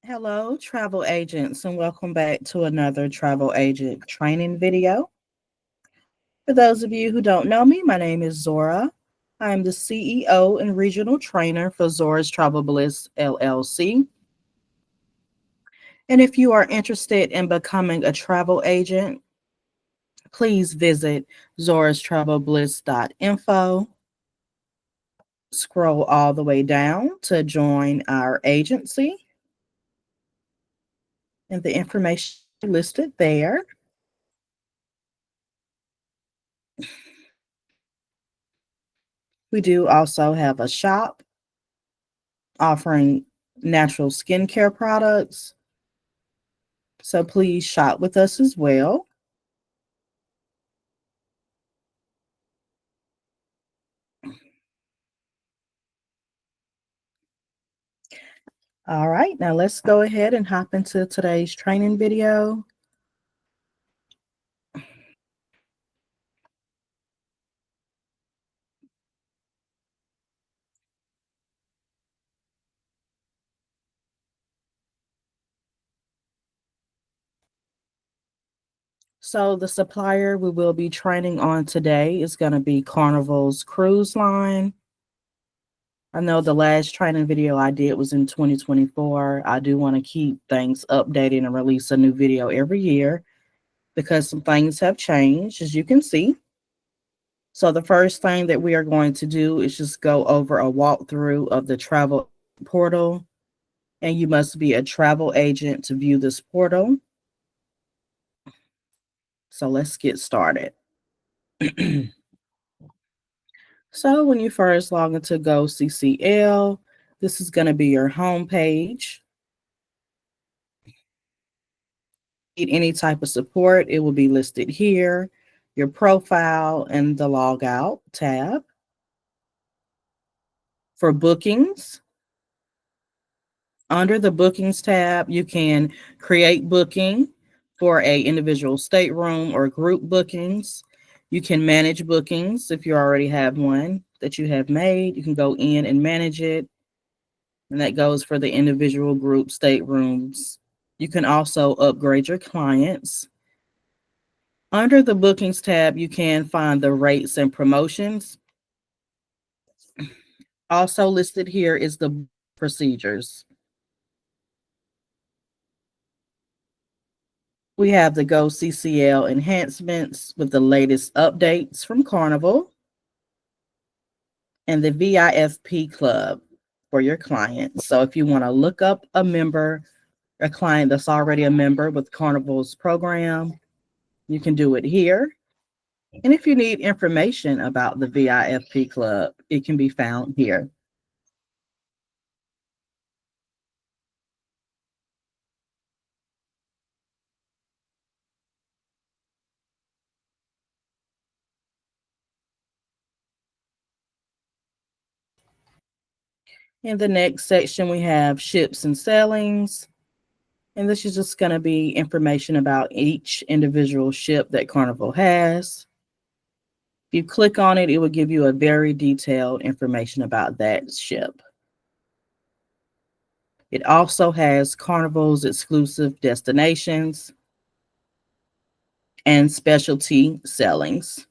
Hello, travel agents, and welcome back to another travel agent training video. For those of you who don't know me, my name is Zora. I am the CEO and regional trainer for Zora's Travel Bliss LLC. And if you are interested in becoming a travel agent, please visit zorastravelbliss.info. Scroll all the way down to join our agency, and the information listed there. We do also have a shop offering natural skincare products. So please shop with us as well. All right, now let's go ahead and hop into today's training video. So the supplier we will be training on today is going to be Carnival's cruise line. I know the last training video I did was in 2024. I do want to keep things updated and release a new video every year because some things have changed, as you can see. So the first thing that we are going to do is just go over a walkthrough of the travel portal, and you must be a travel agent to view this portal. So let's get started. So when you first log into GoCCL, this is going to be your home page. Need any type of support, it will be listed here, your profile and the logout tab. For bookings, under the bookings tab, you can create booking for a individual stateroom or group bookings. You can manage bookings if you already have one that you have made. You can go in and manage it, and that goes for the individual group staterooms. You can also upgrade your clients. Under the bookings tab, you can find the rates and promotions. Also listed here is the procedures. We have the GoCCL enhancements with the latest updates from Carnival, and the VIFP Club for your clients. So if you want to look up a client that's already a member with Carnival's program, you can do it here. And if you need information about the VIFP Club, it can be found here. In the next section, we have ships and sailings. And this is just going to be information about each individual ship that Carnival has. If you click on it, it will give you a very detailed information about that ship. It also has Carnival's exclusive destinations and specialty sailings.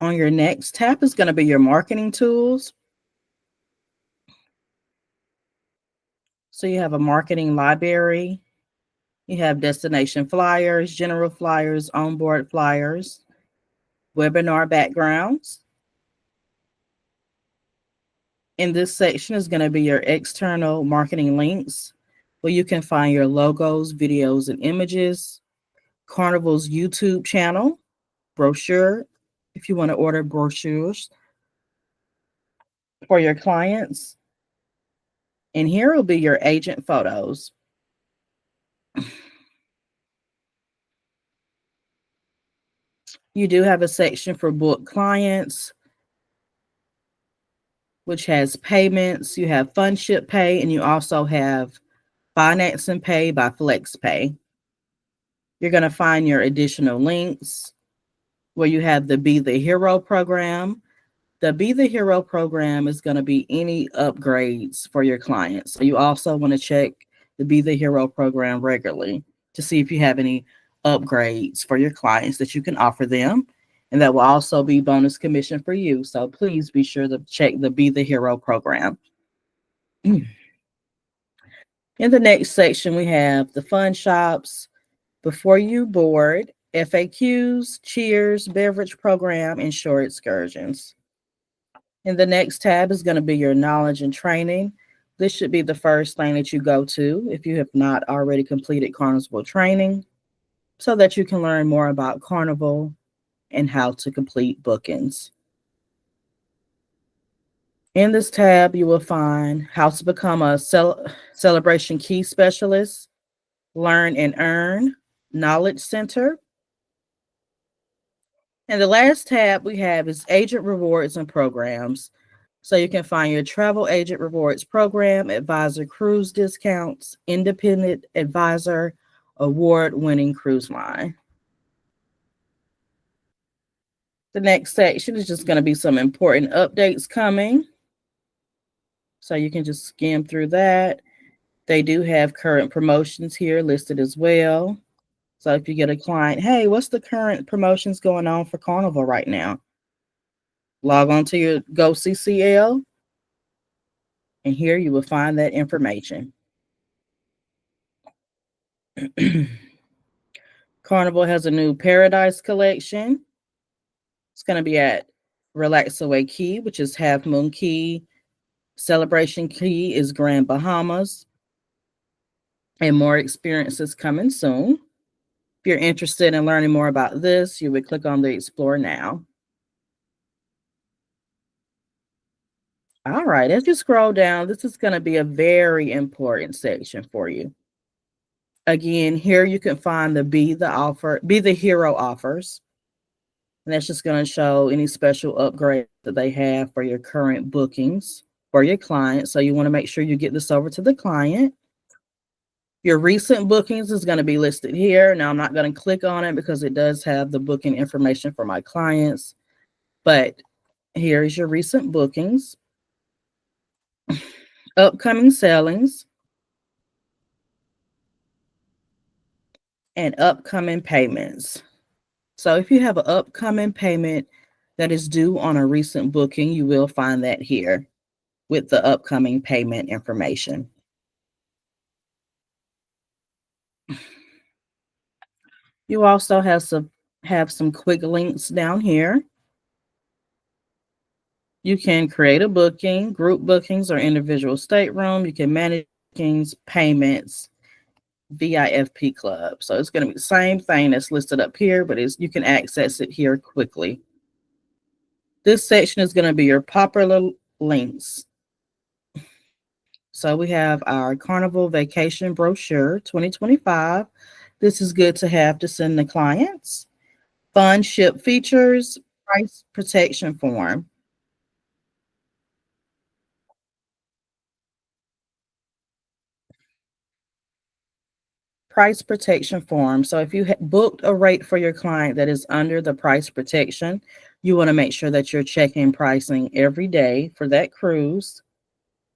On your next tab is going to be your marketing tools. So you have a marketing library. You have destination flyers, general flyers, onboard flyers, webinar backgrounds. In this section is going to be your external marketing links, where you can find your logos, videos, and images, Carnival's YouTube channel, brochure, if you want to order brochures for your clients. And here will be your agent photos. You do have a section for book clients, which has payments. You have FunShip Pay, and you also have Finance and Pay by FlexPay. You're going to find your additional links where you have the Be the Hero program The Be the Hero program is going to be any upgrades for your clients. So you also want to check the Be the Hero program regularly to see if you have any upgrades for your clients that you can offer them. And that will also be bonus commission for you. So please be sure to check the Be the Hero program. In the next section, we have the fun shops, before you board, FAQs, cheers, beverage program, and short excursions. And the next tab is going to be your knowledge and training. This should be the first thing that you go to if you have not already completed Carnival training, so that you can learn more about Carnival and how to complete bookings. In this tab, you will find how to become a celebration key specialist, learn and earn, knowledge center. And the last tab we have is agent rewards and programs. So you can find your travel agent rewards program, advisor cruise discounts, independent advisor, award winning cruise line. The next section is just going to be some important updates coming. So you can just skim through that. They do have current promotions here listed as well. So if you get a client, hey, what's the current promotions going on for Carnival right now? Log on to your Go CCL, and here you will find that information. Carnival has a new Paradise collection. It's going to be at Relaxaway Key, which is Half Moon Key. Celebration Key is Grand Bahamas. And more experiences coming soon. If you're interested in learning more about this, you would click on the Explore Now. All right, as you scroll down, this is going to be a very important section for you. Again, here you can find the Be the Hero offers. And that's just going to show any special upgrade that they have for your current bookings for your client. So you want to make sure you get this over to the client. Your recent bookings is going to be listed here. Now, I'm not going to click on it because it does have the booking information for my clients. But here's your recent bookings, upcoming sailings, and upcoming payments. So if you have an upcoming payment that is due on a recent booking, you will find that here with the upcoming payment information. You also have some quick links down here. You can create a booking, group bookings, or individual stateroom. You can manage bookings, payments, VIFP club. So it's going to be the same thing that's listed up here, but you can access it here quickly. This section is going to be your popular links. So we have our Carnival Vacation Brochure 2025. This is good to have to send the clients. Fun ship features, price protection form. Price protection form. So if you booked a rate for your client that is under the price protection, you want to make sure that you're checking pricing every day for that cruise.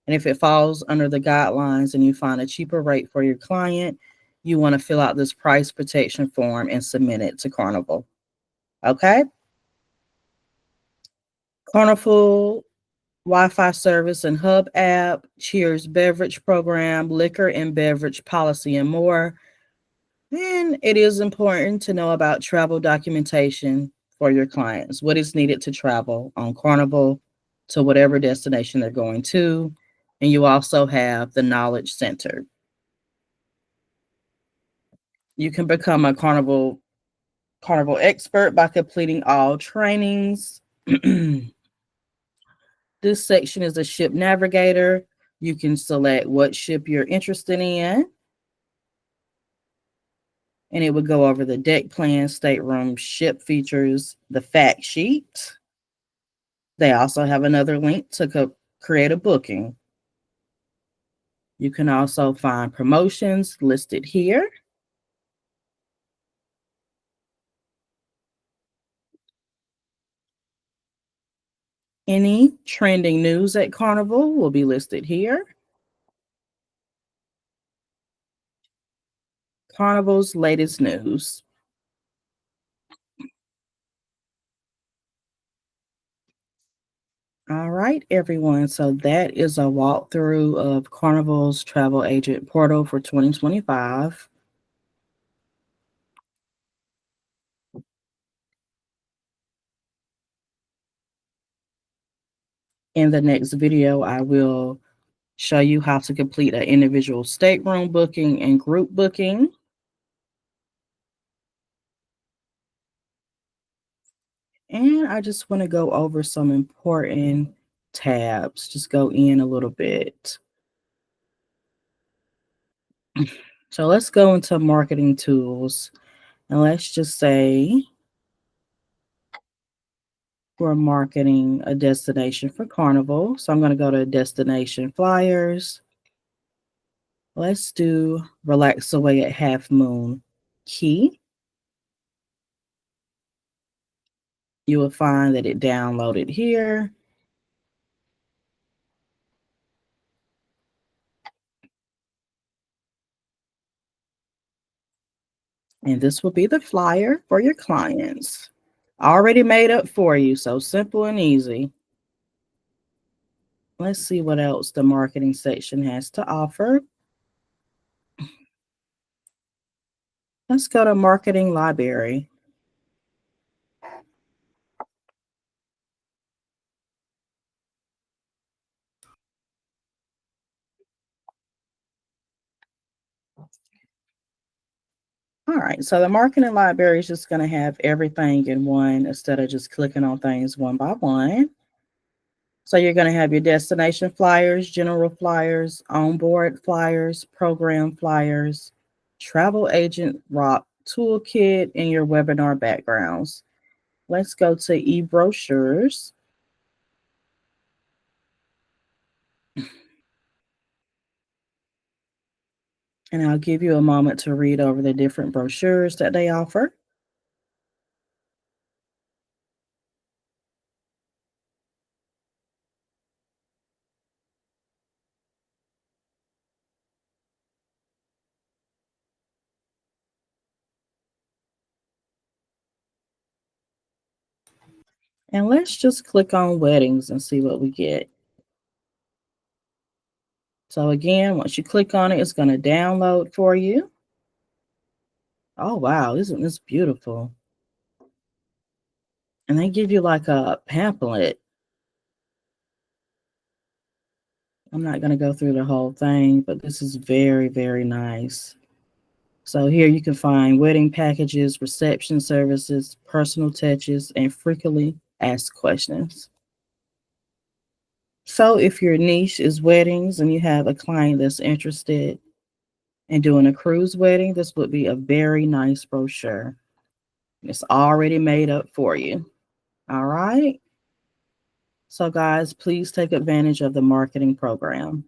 And if it falls under the guidelines and you find a cheaper rate for your client, you want to fill out this price protection form and submit it to Carnival. Okay? Carnival Wi-Fi service and hub app, Cheers beverage program, liquor and beverage policy, and more. And it is important to know about travel documentation for your clients. What is needed to travel on Carnival to whatever destination they're going to. And you also have the Knowledge Center. You can become a Carnival expert by completing all trainings. This section is a ship navigator. You can select what ship you're interested in, and it would go over the deck plan, stateroom, ship features, the fact sheet. They also have another link to create a booking. You can also find promotions listed here. Any trending news at Carnival will be listed here. Carnival's latest news. All right, everyone. So that is a walkthrough of Carnival's travel agent portal for 2025. In the next video, I will show you how to complete an individual stateroom booking and group booking. And I just want to go over some important tabs, just go in a little bit. So let's go into marketing tools. And let's just say we're marketing a destination for Carnival. So I'm going to go to destination flyers. Let's do Relax Away at Half Moon Key. You will find that it downloaded here. And this will be the flyer for your clients. Already made up for you, so simple and easy. Let's see what else the marketing section has to offer. Let's go to Marketing Library. All right, so the marketing library is just going to have everything in one instead of just clicking on things one by one. So you're going to have your destination flyers, general flyers, onboard flyers, program flyers, travel agent rock toolkit, and your webinar backgrounds. Let's go to e-brochures. And I'll give you a moment to read over the different brochures that they offer. And let's just click on weddings and see what we get. So again, once you click on it, it's going to download for you. Oh, wow, isn't this beautiful? And they give you like a pamphlet. I'm not going to go through the whole thing, but this is very, very nice. So here you can find wedding packages, reception services, personal touches, and frequently asked questions. So if your niche is weddings and you have a client that's interested in doing a cruise wedding, this would be a very nice brochure. It's already made up for you. All right. So guys, please take advantage of the marketing program.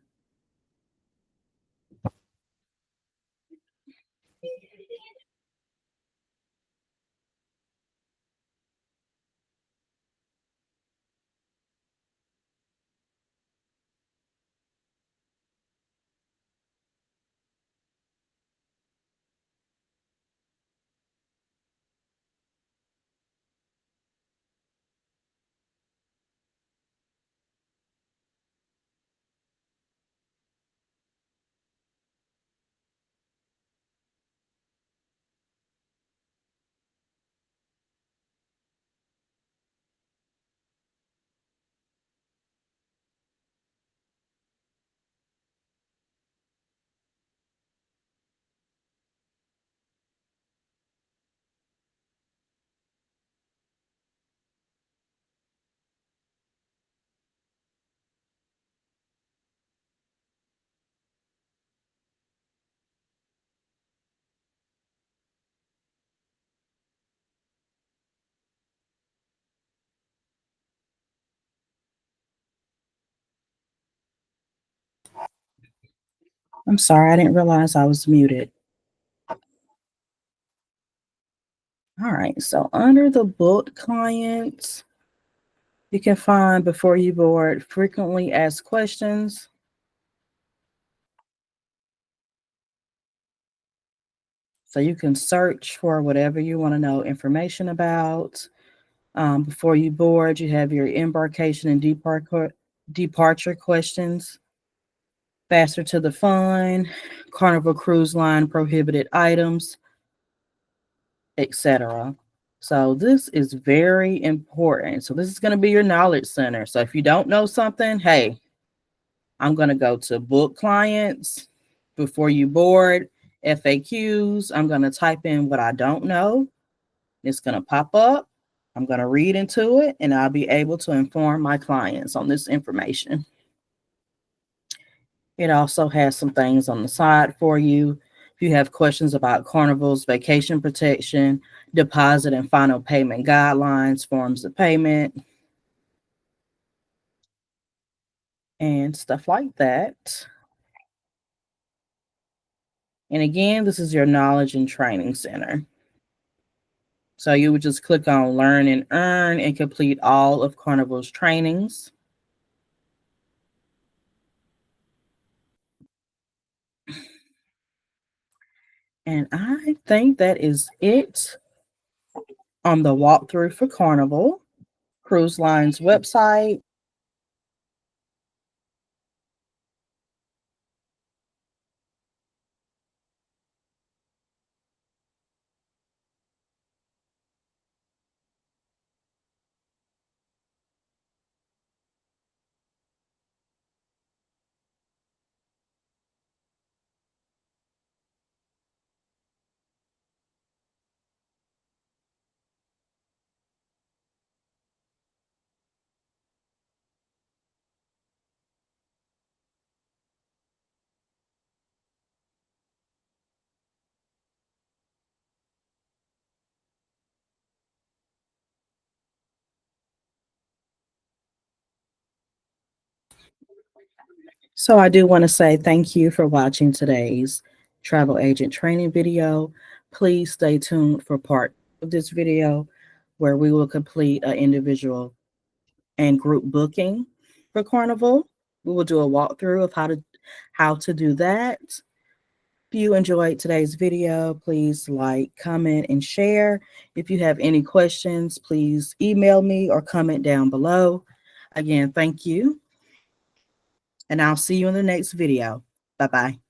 I'm sorry, I didn't realize I was muted. All right, so under the booked clients, You can find before you board frequently asked questions. So you can search for whatever you want to know information about. Before you board, you have your embarkation and departure questions. Faster to the fun, Carnival Cruise Line prohibited items, etc. So this is very important. So this is going to be your knowledge center. So if you don't know something, hey, I'm going to go to book clients before you board, FAQs. I'm going to type in what I don't know. It's going to pop up. I'm going to read into it and I'll be able to inform my clients on this information. It also has some things on the side for you. If you have questions about Carnival's vacation protection, deposit and final payment guidelines, forms of payment, and stuff like that. And again, this is your knowledge and training center. So you would just click on Learn and Earn and complete all of Carnival's trainings. And I think that is it on the walkthrough for Carnival Cruise Line's website. So I do want to say thank you for watching today's travel agent training video. Please stay tuned for part of this video where we will complete an individual and group booking for Carnival. We will do a walkthrough of how to do that. If you enjoyed today's video, please like, comment, and share. If you have any questions, please email me or comment down below. Again, thank you, and I'll see you in the next video. Bye-bye.